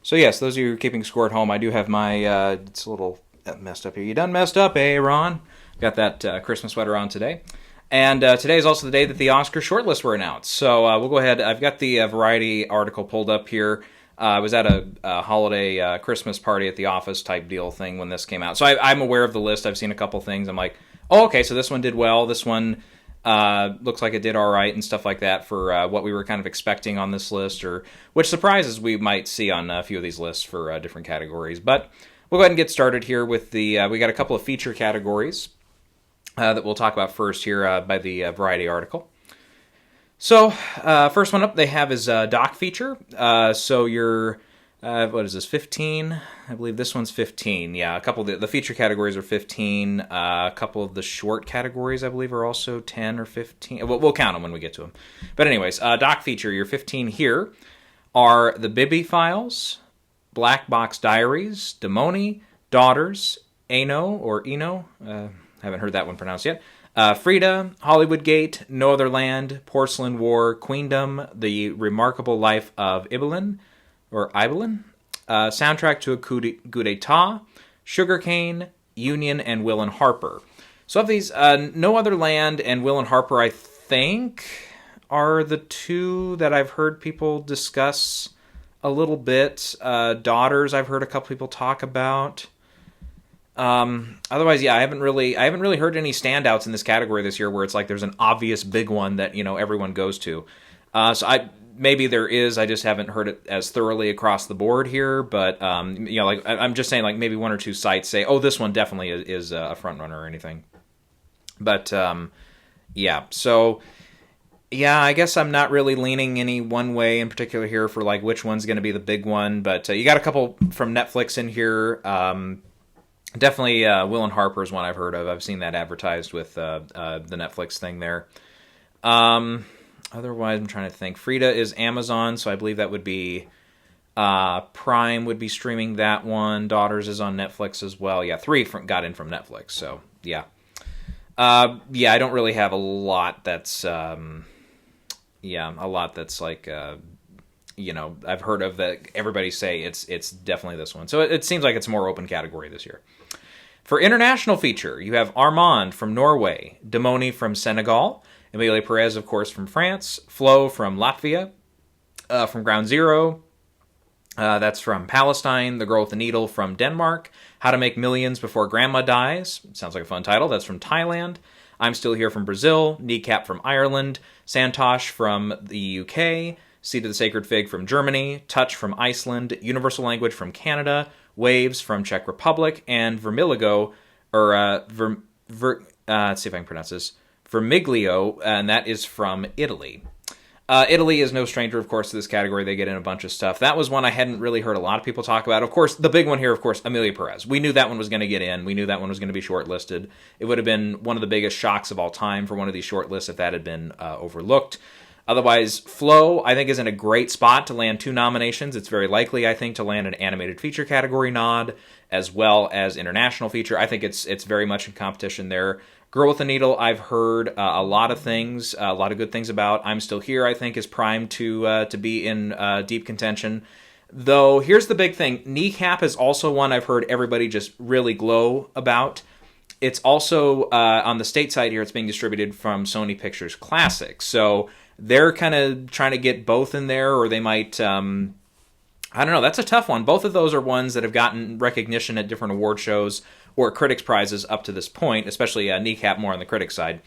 So yes, those of you who are keeping score at home, I do have my, it's a little messed up here. You done messed up, eh, Ron? Got that Christmas sweater on today. And today is also the day that the Oscar shortlists were announced. So we'll go ahead. I've got the Variety article pulled up here. I was at a holiday Christmas party at the office type deal thing when this came out. So I'm aware of the list. I've seen a couple things. I'm like, oh, okay, so this one did well. This one looks like it did all right and stuff like that for what we were kind of expecting on this list, or which surprises we might see on a few of these lists for different categories. But we'll go ahead and get started here with the, we got a couple of feature categories that we'll talk about first here by the Variety article. So, first one up they have is doc feature. So your, what is this, 15? I believe this one's 15. Yeah, a couple of the feature categories are 15. A couple of the short categories, I believe, are also 10 or 15. We'll count them when we get to them. But anyways, doc feature, your 15 here are The Bibby Files, Black Box Diaries, Demoni, Daughters, Ano, or Eno, haven't heard that one pronounced yet, Frida, Hollywood Gate, No Other Land, Porcelain War, Queendom, The Remarkable Life of Ibelin, Soundtrack to a Coup d'etat, Sugarcane, Union, and Will and Harper. So of these, No Other Land and Will and Harper, I think, are the two that I've heard people discuss a little bit. Daughters, I've heard a couple people talk about. Otherwise, yeah, I haven't really heard any standouts in this category this year where it's like there's an obvious big one that, you know, everyone goes to. So maybe there is, I just haven't heard it as thoroughly across the board here, but, you know, like, I'm just saying, like, maybe one or two sites say, oh, this one definitely is a front runner or anything. But, yeah, so, yeah, I guess I'm not really leaning any one way in particular here for, like, which one's going to be the big one, but you got a couple from Netflix in here. Definitely Will and Harper is one I've heard of. I've seen that advertised with the Netflix thing there. Otherwise, I'm trying to think. Frida is Amazon, so I believe that would be Prime would be streaming that one. Daughters is on Netflix as well. Yeah, 3 got in from Netflix, so yeah. Yeah, I don't really have a lot that's, like, you know, I've heard of that everybody say it's definitely this one. So it seems like it's a more open category this year. For international feature, you have Armand from Norway, Demoni from Senegal, Emilie Perez, of course, from France, Flo from Latvia, from Ground Zero, that's from Palestine, The Girl with the Needle from Denmark, How to Make Millions Before Grandma Dies, sounds like a fun title, that's from Thailand, I'm Still Here from Brazil, Kneecap from Ireland, Santosh from the UK, Seed of the Sacred Fig from Germany, Touch from Iceland, Universal Language from Canada, Waves from Czech Republic, and Vermiligo, or let's see if I can pronounce this, Vermiglio, and that is from Italy. Italy is no stranger, of course, to this category. They get in a bunch of stuff. That was one I hadn't really heard a lot of people talk about. Of course, the big one here, of course, Emilie Perez. We knew that one was going to get in. We knew that one was going to be shortlisted. It would have been one of the biggest shocks of all time for one of these shortlists if that had been overlooked. Otherwise, Flo, I think, is in a great spot to land 2 nominations. It's very likely, I think, to land an animated feature category nod, as well as international feature. I think it's very much in competition there. Girl with the Needle, I've heard a lot of things, a lot of good things about. I'm Still Here, I think, is primed to be in deep contention. Though, here's the big thing. Kneecap is also one I've heard everybody just really glow about. It's also, on the state side here, it's being distributed from Sony Pictures Classics. So they're kind of trying to get both in there, or they might, I don't know, that's a tough one. Both of those are ones that have gotten recognition at different award shows or critics' prizes up to this point, especially Kneecap more on the critics' side.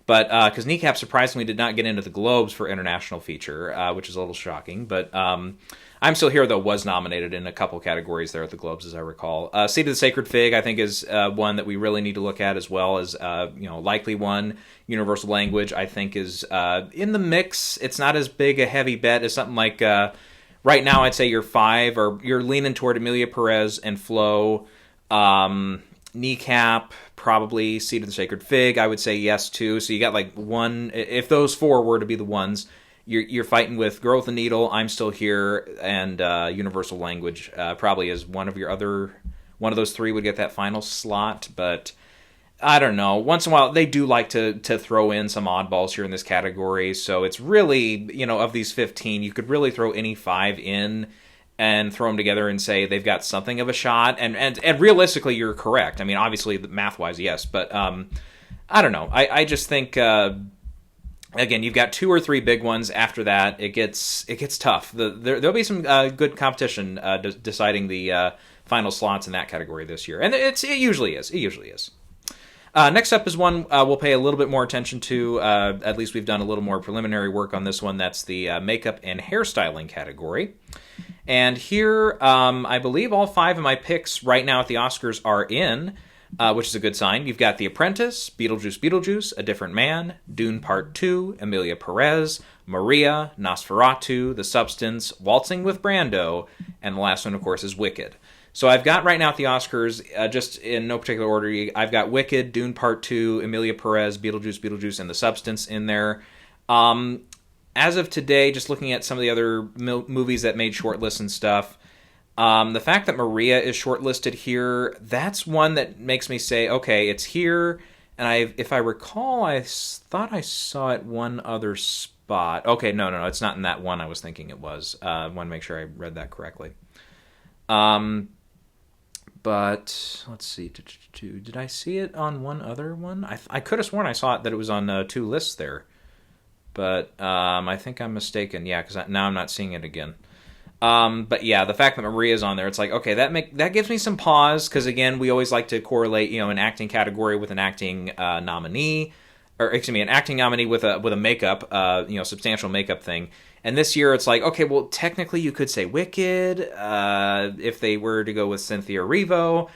But, because Kneecap surprisingly did not get into the Globes for international feature, which is a little shocking. But I'm Still Here, though, was nominated in a couple categories there at the Globes, as I recall. Seed of the Sacred Fig, I think, is one that we really need to look at, as well as, likely one. Universal Language, I think, is in the mix. It's not as big a heavy bet as something like, right now, I'd say you're 5, or you're leaning toward Emilie Perez and Flo. Kneecap, probably Seed of the Sacred Fig, I would say yes to. So you got like one, if those 4 were to be the ones, you're fighting with Girl with the Needle, I'm Still Here, and Universal Language probably is one of those 3 would get that final slot, but I don't know. Once in a while, they do like to throw in some oddballs here in this category, so it's really, of these 15, you could really throw any 5 in, and throw them together and say they've got something of a shot. And realistically, you're correct. I mean, obviously, math-wise, yes. But I don't know. I just think, again, you've got 2 or 3 big ones. After that, it gets tough. There'll be some good competition deciding the final slots in that category this year. And it usually is. It usually is. Next up is one we'll pay a little bit more attention to. At least we've done a little more preliminary work on this one. That's the makeup and hairstyling category. And here, I believe all 5 of my picks right now at the Oscars are in, which is a good sign. You've got The Apprentice, Beetlejuice, A Different Man, Dune Part 2, Emilia Perez, Maria, Nosferatu, The Substance, Waltzing with Brando, and the last one, of course, is Wicked. So I've got right now at the Oscars, just in no particular order, I've got Wicked, Dune Part 2, Emilia Perez, Beetlejuice, and The Substance in there. As of today, just looking at some of the other movies that made shortlists and stuff, the fact that Maria is shortlisted here, that's one that makes me say, okay, it's here. And if I recall, I thought I saw it one other spot. Okay, no, it's not in that one I was thinking it was. I want to make sure I read that correctly. But let's see. Did I see it on one other one? I could have sworn I saw it that it was on 2 lists there. But I think I'm mistaken. Yeah, because now I'm not seeing it again. But yeah, the fact that Maria's on there, it's like, okay, that gives me some pause, because again, we always like to correlate, an acting category with an acting nominee, or excuse me, an acting nominee with a makeup, substantial makeup thing. And this year, it's like, okay, well, technically, you could say Wicked if they were to go with Cynthia Erivo.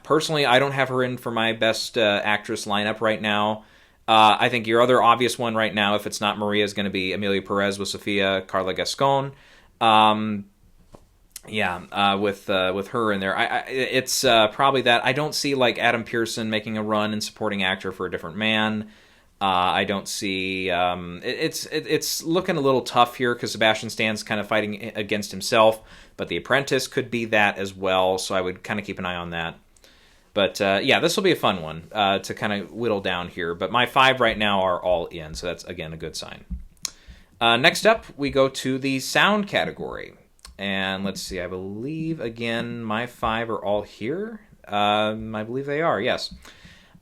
Personally, I don't have her in for my best actress lineup right now. I think your other obvious one right now, if it's not Maria, is going to be Emilia Perez with Sofia Carla Gascon. With her in there, it's probably that. I don't see like Adam Pearson making a run in supporting actor for A Different Man. I don't see. It's looking a little tough here because Sebastian Stan's kind of fighting against himself, but The Apprentice could be that as well. So I would kind of keep an eye on that. But this will be a fun one to kind of whittle down here. But my 5 right now are all in, so that's again a good sign. Next up, we go to the sound category. And let's see, I believe, again, my 5 are all here. I believe they are, yes.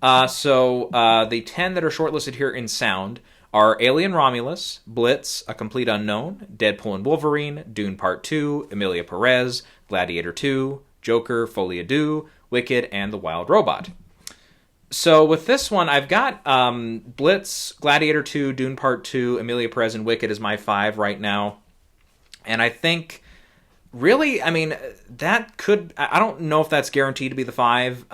So the 10 that are shortlisted here in sound are Alien Romulus, Blitz, A Complete Unknown, Deadpool and Wolverine, Dune Part 2, Emilia Perez, Gladiator 2, Joker, Folie à Deux, Wicked, and The Wild Robot. So with this one, I've got Blitz, Gladiator 2, Dune Part 2, Emilia Perez, and Wicked as my 5 right now. And I think, really, I mean, that could... I don't know if that's guaranteed to be the 5.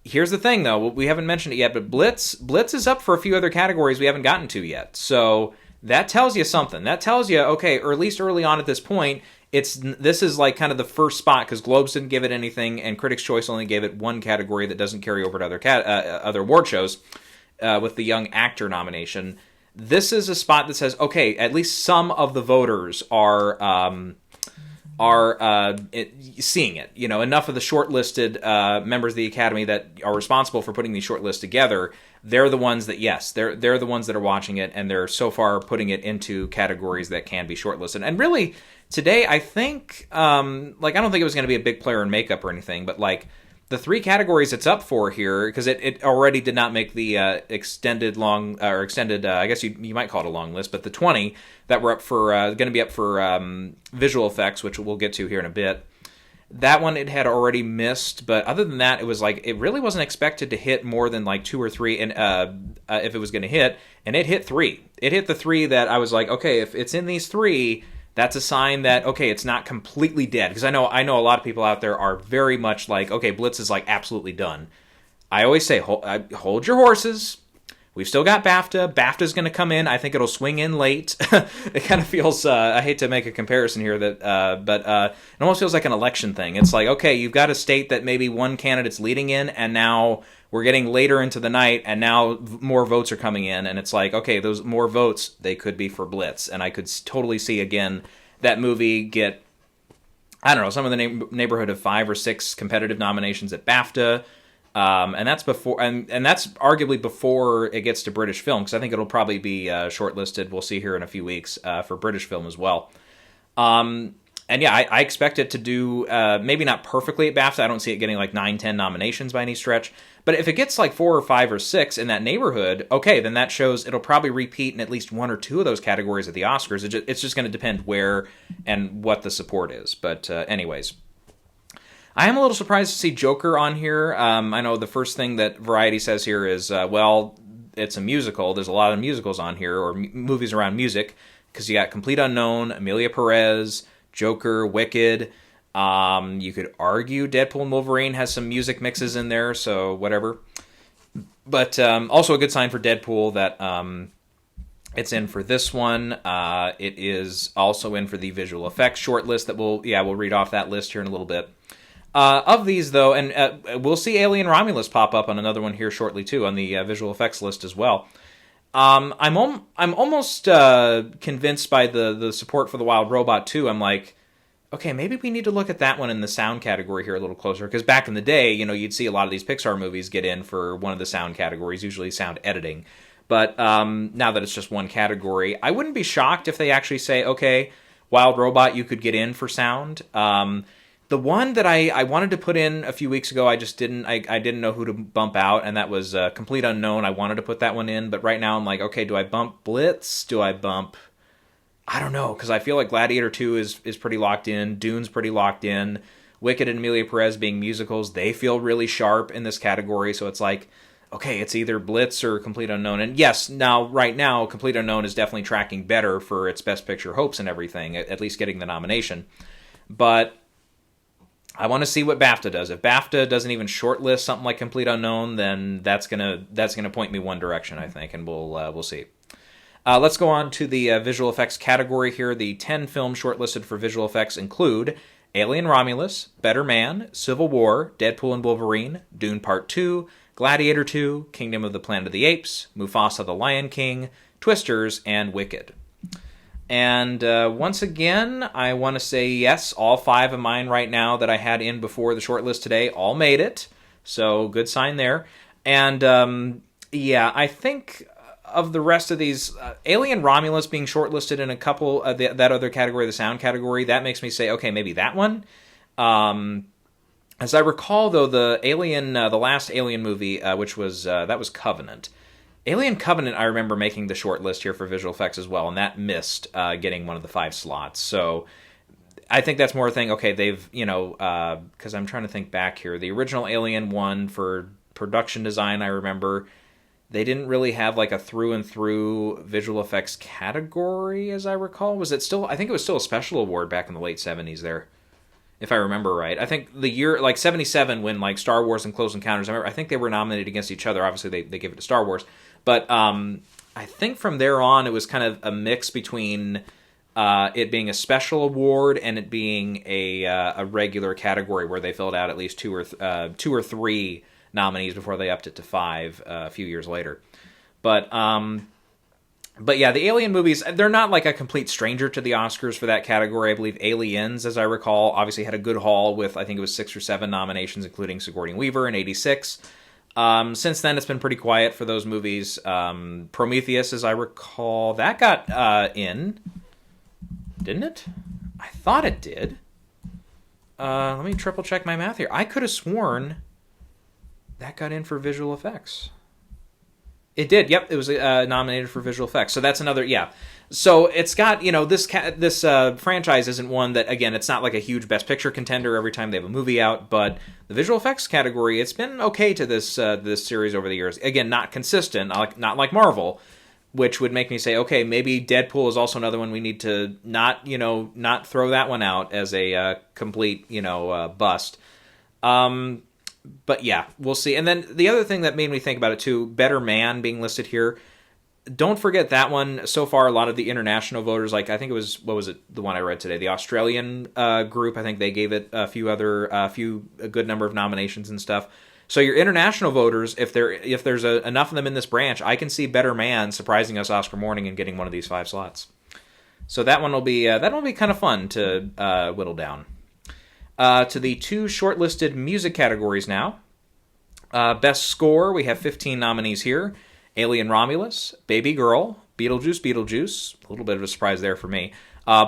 Here's the thing, though. We haven't mentioned it yet, but Blitz is up for a few other categories we haven't gotten to yet. So that tells you something. That tells you, okay, or at least early on at this point, this is like kind of the first spot, because Globes didn't give it anything, and Critics' Choice only gave it one category that doesn't carry over to other award shows with the Young Actor nomination. This is a spot that says, okay, at least some of the voters are seeing it. Enough of the shortlisted members of the Academy that are responsible for putting these shortlists together, they're the ones that, yes, they're the ones that are watching it, and they're so far putting it into categories that can be shortlisted. And really, today, I think, I don't think it was going to be a big player in makeup or anything, but the 3 categories it's up for here, because it already did not make the extended, I guess you might call it a long list, but the 20 that were up for, going to be up for visual effects, which we'll get to here in a bit. That one it had already missed, but other than that, it was it really wasn't expected to hit more than 2 or 3, and if it was going to hit, and it hit 3. It hit the 3 that I was like, okay, if it's in these 3, that's a sign that, okay, it's not completely dead. Because I know a lot of people out there are very much okay, Blitz is absolutely done. I always say, hold your horses. We've still got BAFTA. BAFTA's going to come in. I think it'll swing in late. It kind of feels, I hate to make a comparison here, but it almost feels like an election thing. It's okay, you've got a state that maybe one candidate's leading in, and now we're getting later into the night, and now more votes are coming in, and it's okay, those more votes, they could be for Blitz. And I could totally see, again, that movie get, I don't know, some of the neighborhood of 5 or 6 competitive nominations at BAFTA. And that's before, and that's arguably before it gets to British film, because I think it'll probably be shortlisted. We'll see here in a few weeks for British film as well. And yeah, I expect it to do maybe not perfectly at BAFTA. I don't see it getting like 9, 10 nominations by any stretch. But if it gets like 4 or 5 or 6 in that neighborhood, okay, then that shows it'll probably repeat in at least 1 or 2 of those categories at the Oscars. It's just going to depend where and what the support is. But anyways, I am a little surprised to see Joker on here. I know the first thing that Variety says here is, well, it's a musical. There's a lot of musicals on here, or movies around music, because you got Complete Unknown, Amelia Perez, Joker, Wicked. You could argue Deadpool and Wolverine has some music mixes in there, so whatever. But also a good sign for Deadpool that it's in for this one. It is also in for the visual effects shortlist that we'll read off that list here in a little bit. Of these, though, and we'll see Alien Romulus pop up on another one here shortly, too, on the visual effects list as well. I'm almost convinced by the support for the Wild Robot 2. I'm like, okay, maybe we need to look at that one in the sound category here a little closer, because back in the day, you'd see a lot of these Pixar movies get in for one of the sound categories, usually sound editing. But now that it's just one category, I wouldn't be shocked if they actually say, okay, Wild Robot, you could get in for sound. The one that I wanted to put in a few weeks ago, I just didn't. I didn't know who to bump out, and that was Complete Unknown. I wanted to put that one in, but right now I'm like, okay, do I bump Blitz? Do I bump... I don't know, because I feel like Gladiator 2 is pretty locked in. Dune's pretty locked in. Wicked and Amelia Perez being musicals, they feel really sharp in this category, so it's like, okay, it's either Blitz or Complete Unknown. And yes, right now, Complete Unknown is definitely tracking better for its Best Picture hopes and everything, at least getting the nomination. But I want to see what BAFTA does. If BAFTA doesn't even shortlist something like Complete Unknown, then that's gonna point me one direction, I think, and we'll see. Let's go on to the visual effects category here. The 10 films shortlisted for visual effects include Alien Romulus, Better Man, Civil War, Deadpool and Wolverine, Dune Part 2, Gladiator 2, Kingdom of the Planet of the Apes, Mufasa the Lion King, Twisters, and Wicked. And once again, I want to say yes, all 5 of mine right now that I had in before the shortlist today all made it. So good sign there. And I think of the rest of these, Alien Romulus being shortlisted in a couple of that other category, the sound category, that makes me say, okay, maybe that one. As I recall, though, the last Alien movie, which was that was Covenant. Alien Covenant, I remember making the shortlist here for visual effects as well, and that missed getting one of the 5 slots. So I think that's more a thing. Okay, they've because I'm trying to think back here. The original Alien one for production design, I remember. They didn't really have like a through and through visual effects category, as I recall. Was it still? I think it was still a special award back in the late 70s there, if I remember right. I think the year, like 77, when like Star Wars and Close Encounters, I think they were nominated against each other. Obviously, they gave it to Star Wars. But I think from there on, it was kind of a mix between it being a special award and it being a regular category where they filled out at least 2 or 3 nominees before they upped it to 5 a few years later. But yeah, the Alien movies, they're not like a complete stranger to the Oscars for that category. I believe Aliens, as I recall, obviously had a good haul with, I think it was 6 or 7 nominations, including Sigourney Weaver in 86. Since then, it's been pretty quiet for those movies. Prometheus, as I recall, that got in, didn't it? I thought it did. Let me triple check my math here. I could have sworn that got in for visual effects. It did. Yep, it was nominated for visual effects. So that's another, yeah. So it's got, this franchise isn't one that, again, it's not like a huge Best Picture contender every time they have a movie out, but the visual effects category, it's been okay to this series over the years. Again, not consistent, not like Marvel, which would make me say, okay, maybe Deadpool is also another one we need to not throw that one out as a complete, bust. But yeah, we'll see. And then the other thing that made me think about it too, Better Man being listed here. Don't forget that one. So far, a lot of the international voters, like I think it was, the one I read today, the Australian group, I think they gave it a good number of nominations and stuff. So your international voters, if there's enough of them in this branch, I can see Better Man surprising us Oscar morning and getting one of these 5 slots. So that one will be kind of fun to whittle down. To the 2 shortlisted music categories now. Best Score, we have 15 nominees here. Alien Romulus, Baby Girl, Beetlejuice, a little bit of a surprise there for me.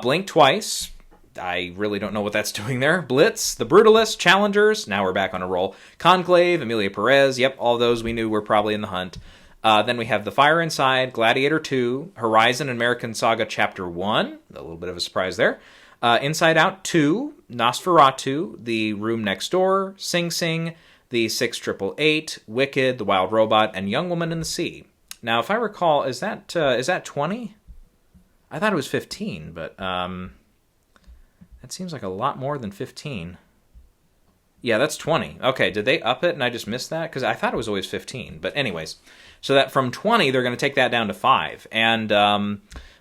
Blink Twice, I really don't know what that's doing there. Blitz, The Brutalist, Challengers. Now we're back on a roll. Conclave, Amelia Perez. Yep, all those we knew were probably in the hunt. Then we have The Fire Inside, Gladiator 2, Horizon American Saga Chapter 1. A little bit of a surprise there. Inside Out 2, Nosferatu, The Room Next Door, Sing Sing, The 6888, Wicked, The Wild Robot, and Young Woman in the Sea. Now, if I recall, is that 20? I thought it was 15, but that seems like a lot more than 15. Yeah, that's 20. Okay, did they up it and I just missed that? Because I thought it was always 15. But anyways, so that from 20, they're going to take that down to 5. And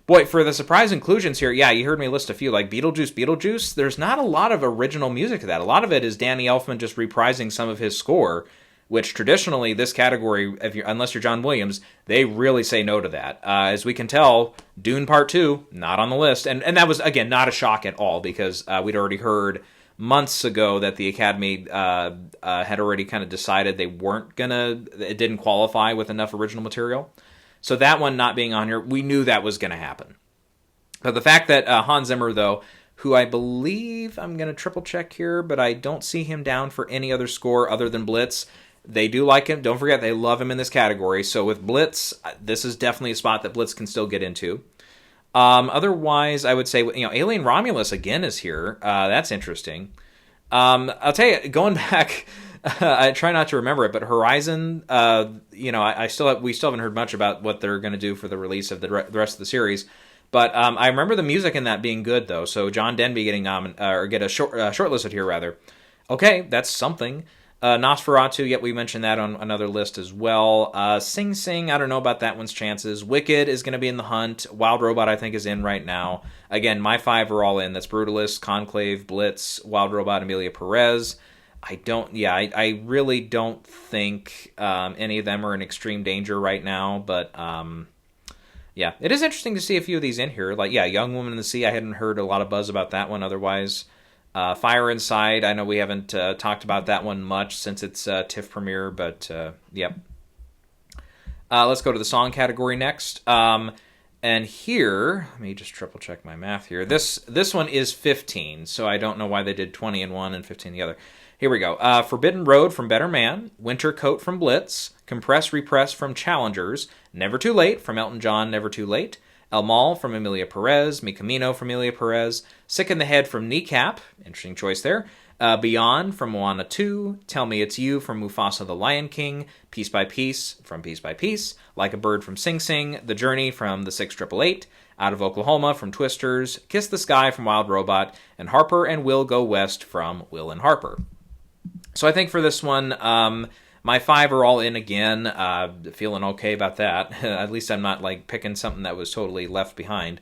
boy, for the surprise inclusions here, yeah, you heard me list a few, like Beetlejuice. There's not a lot of original music to that. A lot of it is Danny Elfman just reprising some of his score, which traditionally this category, unless you're John Williams, they really say no to that. As we can tell, Dune Part 2, not on the list. And that was, again, not a shock at all, because we'd already heard months ago that the Academy had already kind of decided they weren't it didn't qualify with enough original material. So that one not being on here, we knew that was going to happen. But the fact that Hans Zimmer, though, who I believe, I'm going to triple check here, but I don't see him down for any other score other than Blitz. They do like him. Don't forget, they love him in this category. So with Blitz, this is definitely a spot that Blitz can still get into. Otherwise, I would say, Alien Romulus again is here. That's interesting. I'll tell you, going back, I try not to remember it, but Horizon, we still haven't heard much about what they're going to do for the release of the rest of the series. But I remember the music in that being good, though. So John Denby getting shortlisted here, rather. Okay, that's something. Nosferatu, yet we mentioned that on another list as well. Sing Sing, I don't know about that one's chances. Wicked is going to be in the hunt. Wild Robot, I think, is in right now. Again, my 5 are all in. That's Brutalist, Conclave, Blitz, Wild Robot, Amelia Perez. I really don't think any of them are in extreme danger right now, but it is interesting to see a few of these in here. Like, Young Woman in the Sea, I hadn't heard a lot of buzz about that one otherwise. Fire Inside, I know we haven't talked about that one much since its TIFF premiere, but yep. Let's go to the song category next. And here, let me just triple check my math here. This one is 15, so I don't know why they did 20 in one and 15 in the other. Here we go. Forbidden Road from Better Man, Winter Coat from Blitz, Compress Repress from Challengers, Never Too Late from Elton John, Never Too Late, El Mal from Amelia Perez, Mi Camino from Amelia Perez, Sick in the Head from Kneecap, interesting choice there, Beyond from Moana 2, Tell Me It's You from Mufasa the Lion King, Piece by Piece from Piece by Piece, Like a Bird from Sing Sing, The Journey from The 6888, Out of Oklahoma from Twisters, Kiss the Sky from Wild Robot, and Harper and Will Go West from Will and Harper. So I think for this one, my 5 are all in again, feeling okay about that. At least I'm not like picking something that was totally left behind.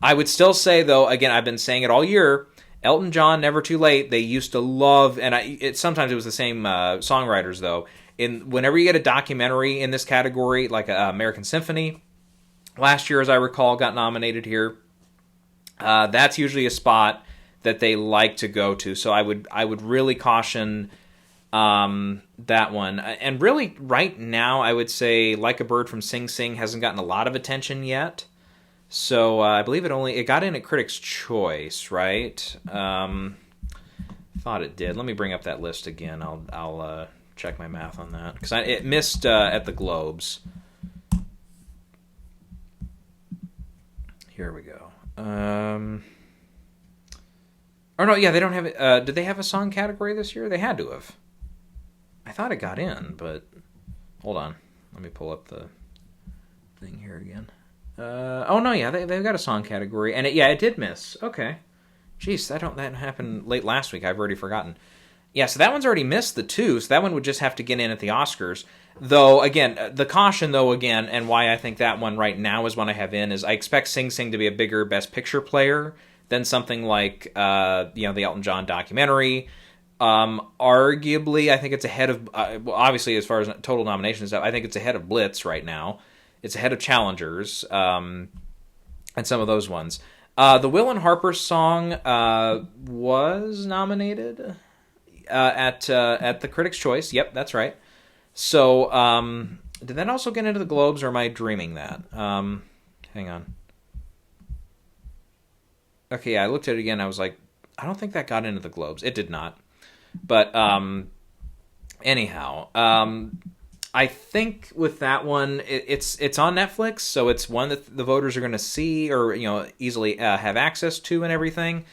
I would still say, though, again, I've been saying it all year, Elton John, Never Too Late, they used to love, and sometimes it was the same songwriters, though. Whenever you get a documentary in this category, like American Symphony, last year, as I recall, got nominated here. That's usually a spot that they like to go to. So I would really caution that one. And really, right now, I would say Like a Bird from Sing Sing hasn't gotten a lot of attention yet. So I believe it got in at Critics' Choice, right? Thought it did. Let me bring up that list again. I'll check my math on that because it missed at the Globes. Here we go. They don't have it. Did they have a song category this year? They had to have. I thought it got in, but hold on. Let me pull up the thing here again. They've got a song category, and it did miss. Okay, jeez, that happened late last week. I've already forgotten. Yeah, so that one's already missed the 2, so that one would just have to get in at the Oscars. Though again, the caution and why I think that one right now is one I have in is I expect Sing Sing to be a bigger Best Picture player than something like the Elton John documentary. Arguably, I think it's ahead of obviously as far as total nominations, I think it's ahead of Blitz right now. It's ahead of Challengers, and some of those ones. The Will and Harper song was nominated at the Critics' Choice. Yep, that's right. So, did that also get into the Globes, or am I dreaming that? Hang on. Okay, yeah, I looked at it again. I was like, I don't think that got into the Globes. It did not. But anyhow, I think with that one, it's on Netflix, so it's one that the voters are going to see or easily have access to and everything.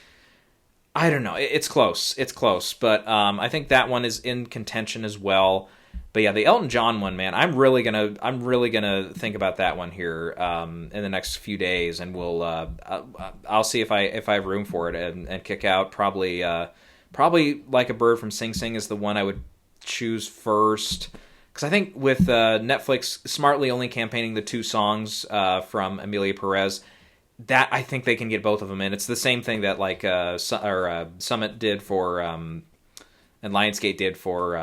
I don't know. It's close. It's close, but I think that one is in contention as well. But yeah, the Elton John one, man, I'm really gonna think about that one here in the next few days, and I'll see if I have room for it and kick out probably Like a Bird from Sing Sing is the one I would choose first. Because I think with Netflix smartly only campaigning the two songs from Amelia Perez, that I think they can get both of them in. It's the same thing that Summit did for and Lionsgate did for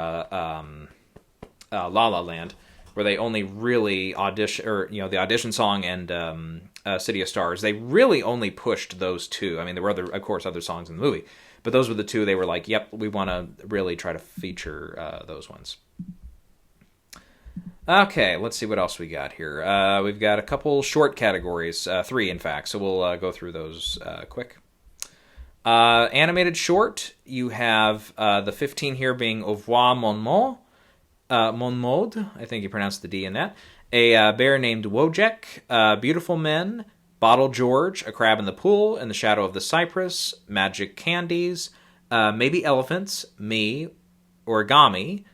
La La Land, where they only really audition, or the audition song and City of Stars. They really only pushed those two. I mean, there were of course other songs in the movie, but those were the two they were like, yep, we want to really try to feature those ones. Okay, let's see what else we got here. We've got a couple short categories, 3 in fact, so we'll go through those quick. Animated short, you have the 15 here being Au revoir Mon Mode, I think you pronounced the D in that. A bear named Wojek, Beautiful Men, Bottle George, A Crab in the Pool, In the Shadow of the Cypress, Magic Candies, Maybe Elephants, Me, Origami,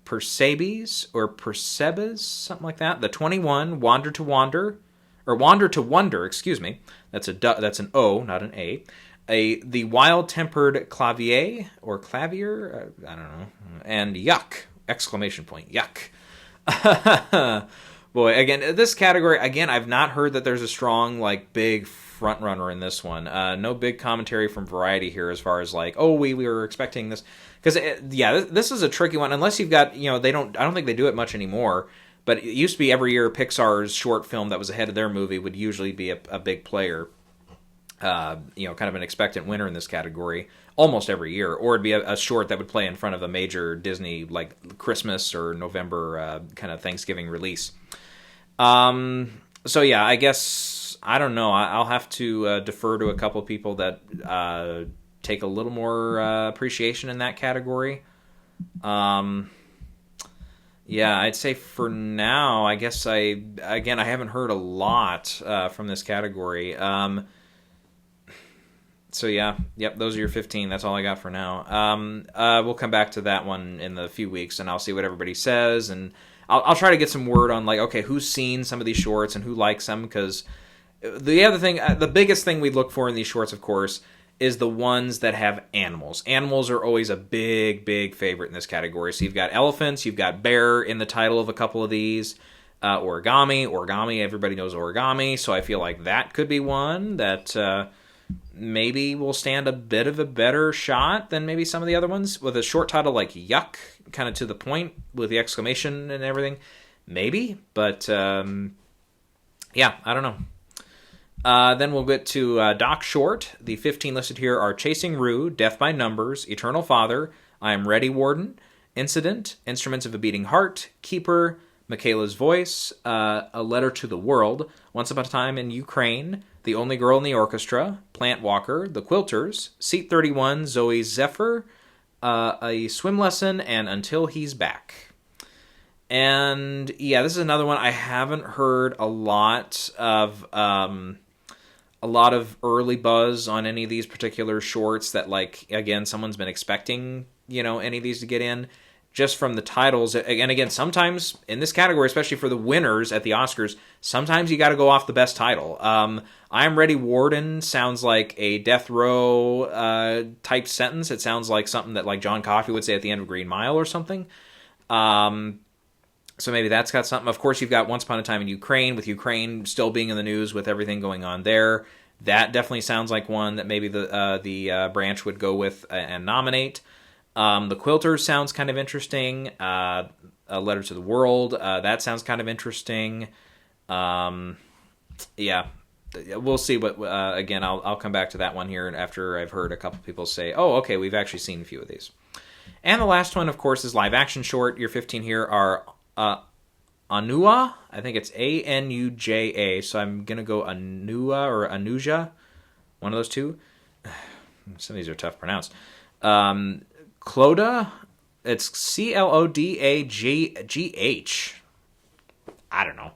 Persebes or Persebes, something like that. The 21, Wander to Wonder, excuse me. That's an O, not an A. The Wild Tempered Clavier or Clavier, I don't know. And Yuck! Exclamation point. Yuck. Boy, again, this category, I've not heard that there's a strong, big front runner in this one. No big commentary from Variety here as far as we were expecting this. Because, this is a tricky one. Unless you've got, I don't think they do it much anymore. But it used to be every year Pixar's short film that was ahead of their movie would usually be a big player. Kind of an expectant winner in this category almost every year. Or it'd be a short that would play in front of a major Disney, Christmas or November kind of Thanksgiving release. So, yeah, I guess, I don't know. I'll have to defer to a couple people that take a little more appreciation in that category. Yeah, I'd say for now, I guess I haven't heard a lot from this category. So yeah, yep, those are your 15. That's all I got for now. We'll come back to that one in a few weeks, and I'll see what everybody says, and I'll try to get some word on okay, who's seen some of these shorts and who likes them, because the other thing, the biggest thing we look for in these shorts, of course, is the ones that have animals. Animals are always a big, big favorite in this category. So you've got elephants, you've got bear in the title of a couple of these. Origami, everybody knows origami, so I feel like that could be one that maybe will stand a bit of a better shot than maybe some of the other ones. With a short title like Yuck, kind of to the point with the exclamation and everything. Maybe, but yeah, I don't know. Then we'll get to Doc Short. The 15 listed here are Chasing Rue, Death by Numbers, Eternal Father, I Am Ready Warden, Incident, Instruments of a Beating Heart, Keeper, Michaela's Voice, A Letter to the World, Once Upon a Time in Ukraine, The Only Girl in the Orchestra, Plant Walker, The Quilters, Seat 31, Zoe Zephyr, A Swim Lesson, and Until He's Back. And yeah, this is another one I haven't heard a lot of early buzz on any of these particular shorts that, again, someone's been expecting, any of these to get in. Just from the titles, and again, sometimes in this category, especially for the winners at the Oscars, sometimes you got to go off the best title. I Am Ready Warden sounds like a death row type sentence. It sounds like something that John Coffey would say at the end of Green Mile or something. So maybe that's got something. Of course, you've got Once Upon a Time in Ukraine, with Ukraine still being in the news with everything going on there. That definitely sounds like one that maybe the branch would go with and nominate. The Quilters sounds kind of interesting. A Letter to the World, that sounds kind of interesting. Yeah, we'll see what. Again, I'll come back to that one here after I've heard a couple people say, "Oh, okay, we've actually seen a few of these." And the last one, of course, is live action short. Your 15 here are Anua. I think it's Anuja. So I'm gonna go Anua or Anuja. One of those two. Some of these are tough to pronounce. Clodagh. It's Clodagh. I don't know.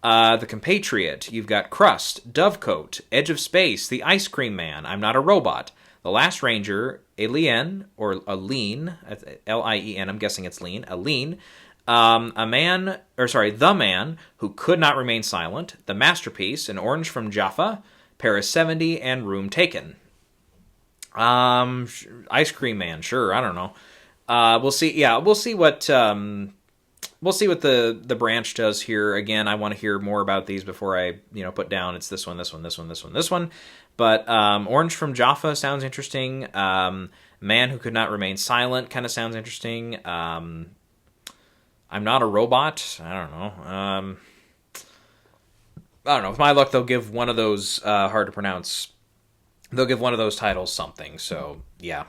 The Compatriot. You've got Crust, Dovecote, Edge of Space, The Ice Cream Man, I'm Not a Robot, The Last Ranger, Alien, or Aline, L-I-E-N, I'm guessing it's lean, Aline, The Man Who Could Not Remain Silent, The Masterpiece, An Orange from Jaffa, Paris 70, and Room Taken. Ice Cream Man, sure, I don't know. We'll see. Yeah, we'll see what the branch does here. Again, I want to hear more about these before I put down it's this one, this one, this one, this one, this one. But Orange from Jaffa sounds interesting. Man Who Could Not Remain Silent kind of sounds interesting. I'm Not a Robot. I don't know. With my luck, they'll give one of those hard to pronounce. They'll give one of those titles something. So yeah.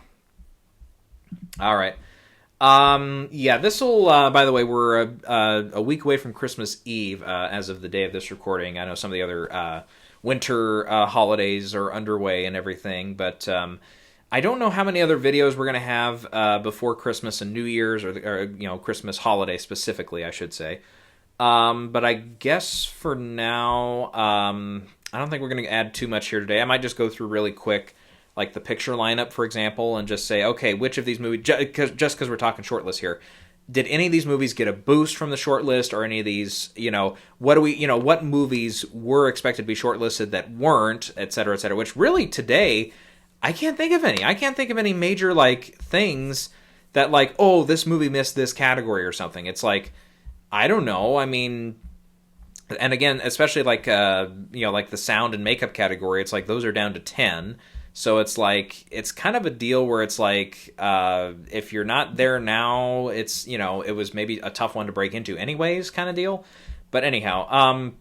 All right. This will, by the way, we're a week away from Christmas Eve as of the day of this recording. I know some of the other winter holidays are underway and everything, but I don't know how many other videos we're going to have before Christmas and New Year's, or Christmas holiday specifically, I should say. But I guess for now, I don't think we're going to add too much here today. I might just go through really quick, like the picture lineup, for example, and just say, okay, which of these movies, just because we're talking shortlist here, did any of these movies get a boost from the shortlist, or any of these, what movies were expected to be shortlisted that weren't, et cetera, which really today, I can't think of any. I can't think of any major, things that, oh, this movie missed this category or something. It's like, I don't know. I mean, and again, especially like the sound and makeup category, it's like those are down to 10. So it's like, it's kind of a deal where it's like, if you're not there now, it's, it was maybe a tough one to break into anyways kind of deal. But anyhow,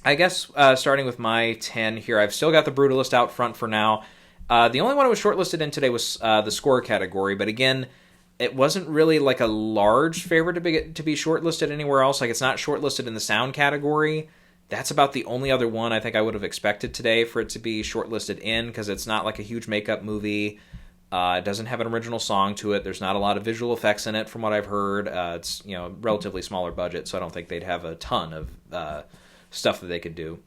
I guess starting with my 10 here, I've still got The Brutalist out front for now. The only one I was shortlisted in today was the score category. But again, it wasn't really like a large favorite to be shortlisted anywhere else. Like, it's not shortlisted in the sound category. That's about the only other one I think I would have expected today for it to be shortlisted in, because it's not like a huge makeup movie. It doesn't have an original song to it. There's not a lot of visual effects in it from what I've heard. It's relatively smaller budget, so I don't think they'd have a ton of stuff that they could do.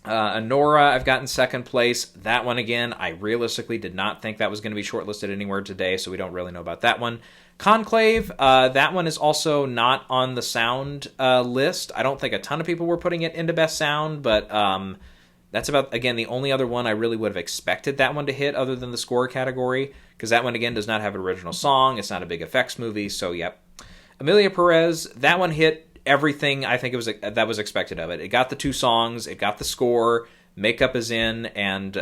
Anora, I've gotten second place. That one, again, I realistically did not think that was going to be shortlisted anywhere today, so we don't really know about that one. Conclave, that one is also not on the sound list. I don't think a ton of people were putting it into best sound, but that's about, again, the only other one I really would have expected that one to hit other than the score category, because that one, again, does not have an original song. It's not a big effects movie, so yep. Emilia Perez, that one hit everything I think that was expected of it. It got the 2 songs, it got the score, makeup is in, and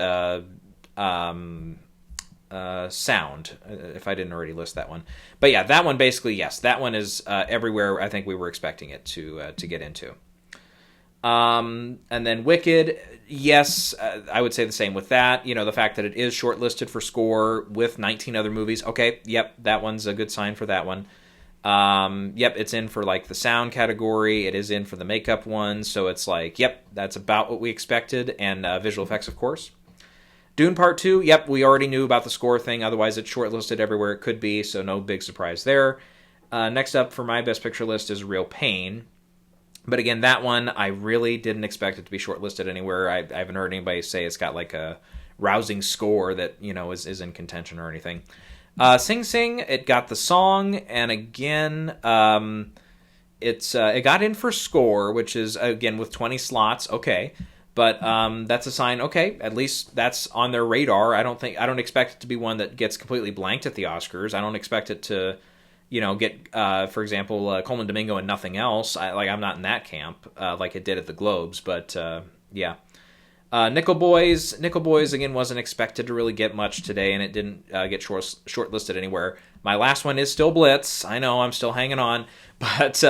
sound, if I didn't already list that one. But yeah, that one basically, yes, that one is everywhere I think we were expecting it to get into. And then Wicked, yes, I would say the same with that. The fact that it is shortlisted for score with 19 other movies. Okay, yep, that one's a good sign for that one. Yep, it's in for the sound category. It is in for the makeup one. So it's like, yep, that's about what we expected. And visual effects, of course. Dune Part 2, yep, we already knew about the score thing. Otherwise, it's shortlisted everywhere it could be. So no big surprise there. Next up for my Best Picture list is Real Pain. But again, that one, I really didn't expect it to be shortlisted anywhere. I haven't heard anybody say it's got a rousing score that, is in contention or anything. Sing Sing, it got the song, and again, it got in for score, which is, again, with 20 slots, okay. But that's a sign, okay, at least that's on their radar. I don't expect it to be one that gets completely blanked at the Oscars. I don't expect it to, get, for example, Coleman Domingo and nothing else. I'm not in that camp like it did at the Globes, but yeah. Nickel Boys, again, wasn't expected to really get much today, and it didn't get shortlisted anywhere. My last one is still Blitz. I know, I'm still hanging on. But,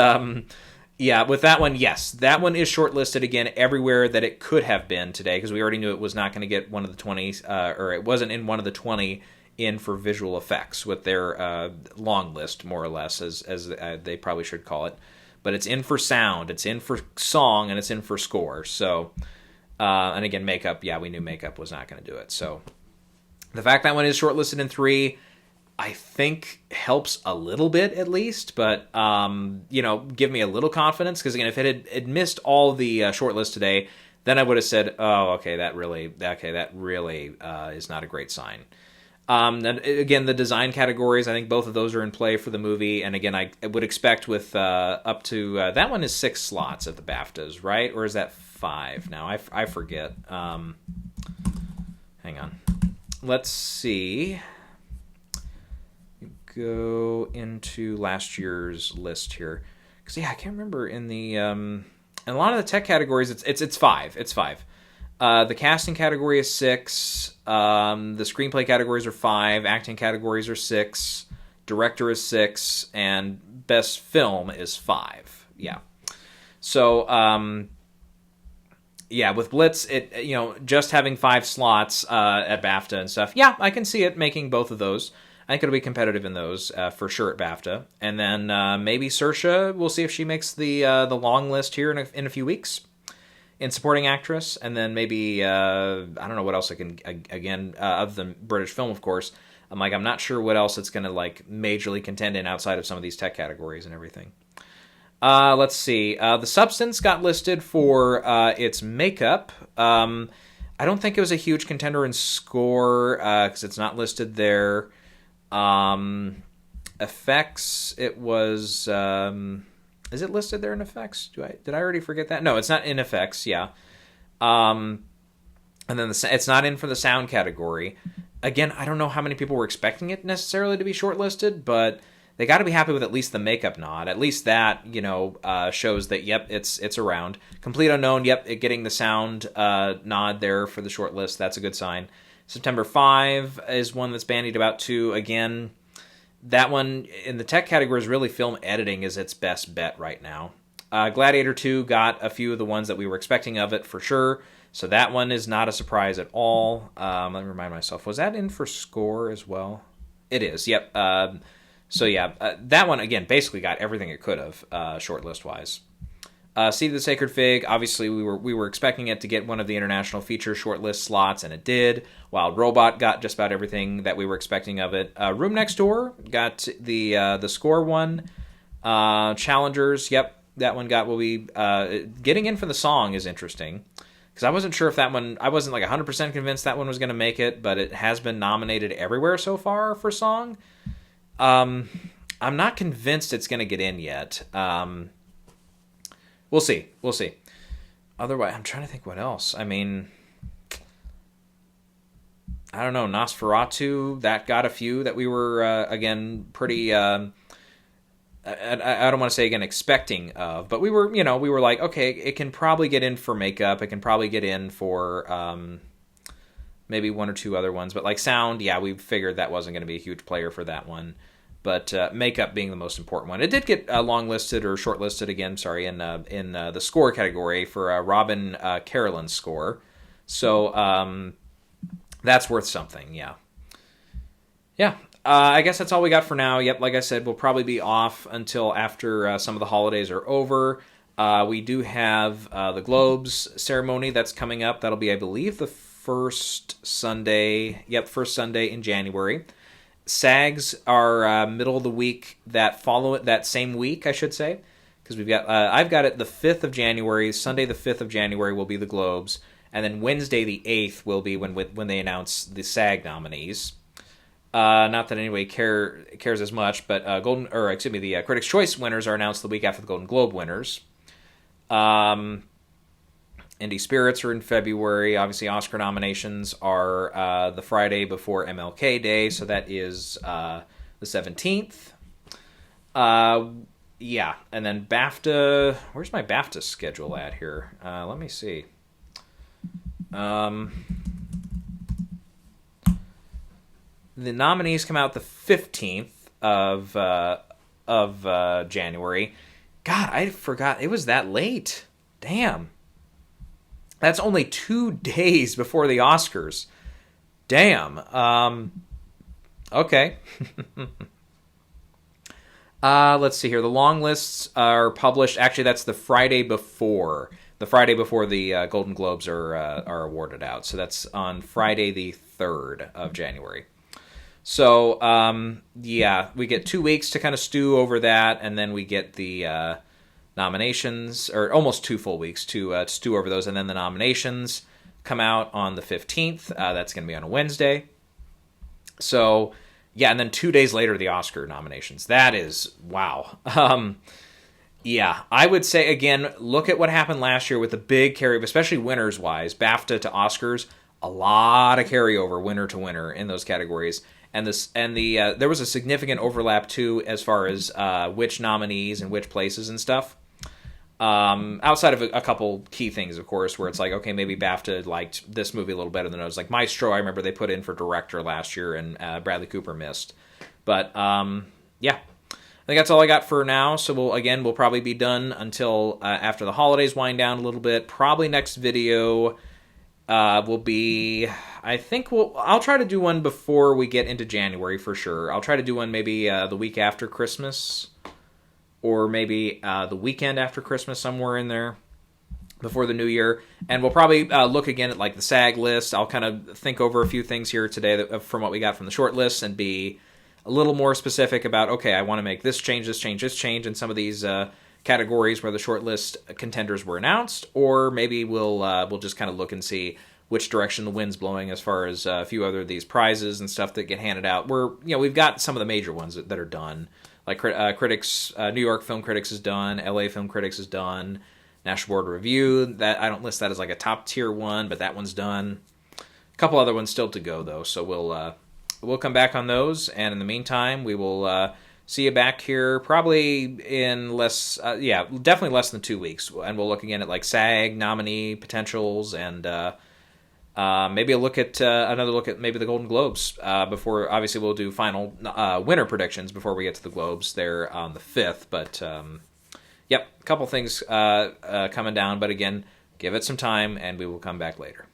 yeah, with that one, yes. That one is shortlisted, again, everywhere that it could have been today, because we already knew it was not going to get one of the 20, or it wasn't in one of the 20 in for visual effects with their long list, more or less, as they probably should call it. But it's in for sound, it's in for song, and it's in for score. So... And again, makeup, yeah, we knew makeup was not going to do it. So the fact that one is shortlisted in 3, I think helps a little bit at least, but give me a little confidence, because again, if it had missed all the shortlist today, then I would have said, oh, okay, that really is not a great sign. And again, the design categories, I think both of those are in play for the movie, and again, I would expect with up to that one is 6 slots at the BAFTAs, right? Or is that 5 now? I forget. Hang on. Let's see. Go into last year's list here, because I can't remember in the in a lot of the tech categories it's 5. It's 5. The casting category is 6. The screenplay categories are 5. Acting categories are 6. Director is 6, and best film is 5. Yeah. So with Blitz, it just having 5 slots at BAFTA and stuff. Yeah, I can see it making both of those. I think it'll be competitive in those for sure at BAFTA. And then maybe Saoirse, we'll see if she makes the long list here in a few weeks in supporting actress. And then maybe, I don't know what else I can, again, other than British film, of course. I'm not sure what else it's going to majorly contend in outside of some of these tech categories and everything. Let's see. The Substance got listed for its makeup. I don't think it was a huge contender in score because it's not listed there. Effects, it was, is it listed there in effects? Did I already forget that? No, it's not in effects. Yeah. And then it's not in for the sound category. Again, I don't know how many people were expecting it necessarily to be shortlisted, but they got to be happy with at least the makeup nod. At least that, shows that, yep, it's around. Complete Unknown, yep, getting the sound nod there for the shortlist. That's a good sign. September 5 is one that's bandied about too. Again, that one in the tech category is really film editing is its best bet right now. Gladiator 2 got a few of the ones that we were expecting of it for sure. So that one is not a surprise at all. Let me remind myself. Was that in for score as well? It is, yep. That one, again, basically got everything it could have, shortlist-wise. Seed of the Sacred Fig, obviously we were expecting it to get one of the international feature shortlist slots, and it did. Wild Robot got just about everything that we were expecting of it. Room Next Door got the score one. Challengers, yep, that one will be getting in for the song is interesting, because I wasn't sure if that one, I wasn't 100% convinced that one was going to make it, but it has been nominated everywhere so far for song. I'm not convinced it's going to get in yet. We'll see. Otherwise, I'm trying to think what else. I don't know. Nosferatu, that got a few that we were, again, pretty, I don't want to say, again, expecting of. But we were like, okay, it can probably get in for makeup. It can probably get in for maybe one or two other ones. But sound, yeah, we figured that wasn't going to be a huge player for that one. But makeup being the most important one. It did get long-listed or short-listed again, in the score category for Robin Carolyn's score. So that's worth something, yeah. Yeah, I guess that's all we got for now. Yep, like I said, we'll probably be off until after some of the holidays are over. We do have the Globes ceremony that's coming up. That'll be, I believe, the first Sunday. Yep, first Sunday in January. SAGs are middle of the week that same week, I should say, because we've got I've got it the 5th of January. Sunday the 5th of January will be the Globes, and then Wednesday the 8th will be when they announce the SAG nominees. Not that anybody cares as much, but the Critics' Choice winners are announced the week after the Golden Globe winners. Indie Spirits are in February. Obviously, Oscar nominations are the Friday before MLK Day, so that is the 17th. Yeah, and then BAFTA. Where's my BAFTA schedule at here? Let me see. The nominees come out the 15th of January. God, I forgot it was that late. Damn. That's only 2 days before the Oscars. Damn. Okay. Let's see here. The long lists are published. Actually, that's the Friday before. the Friday before the Golden Globes are awarded out. So that's on Friday the 3rd of January. So, yeah, we get 2 weeks to kind of stew over that, and then we get the nominations, or almost 2 full weeks to stew over those, and then the nominations come out on the 15th. That's going to be on a Wednesday. So, yeah, and then 2 days later, the Oscar nominations. That is, wow. Yeah, I would say, again, look at what happened last year with the big carryover, especially winners-wise, BAFTA to Oscars, a lot of carryover winner to winner in those categories. And there was a significant overlap, too, as far as which nominees and which places and stuff. Outside of a couple key things, of course, where it's like, okay, maybe BAFTA liked this movie a little better than others. Like Maestro, I remember they put in for director last year, and Bradley Cooper missed. But, yeah, I think that's all I got for now. So, we'll probably be done until after the holidays wind down a little bit. Probably next video will be, I think I'll try to do one before we get into January for sure. I'll try to do one maybe the week after Christmas, or maybe the weekend after Christmas, somewhere in there before the new year. And we'll probably look again at like the SAG list. I'll kind of think over a few things here today from what we got from the short list, and be a little more specific about, okay, I want to make this change, in some of these categories where the shortlist contenders were announced, or maybe we'll just kind of look and see which direction the wind's blowing as far as a few other of these prizes and stuff that get handed out. We've got some of the major ones that are done, like critics. New York Film Critics is done, LA Film Critics is done, National Board of Review. That I don't list that as like a top tier one, but that one's done. A couple other ones still to go though, so we'll come back on those. And in the meantime, we will see you back here probably in definitely less than 2 weeks. And we'll look again at like SAG nominee potentials, and maybe another look at maybe the Golden Globes before. Obviously, we'll do final winner predictions before we get to the Globes there on the 5th. But yep, a couple things coming down. But again, give it some time, and we will come back later.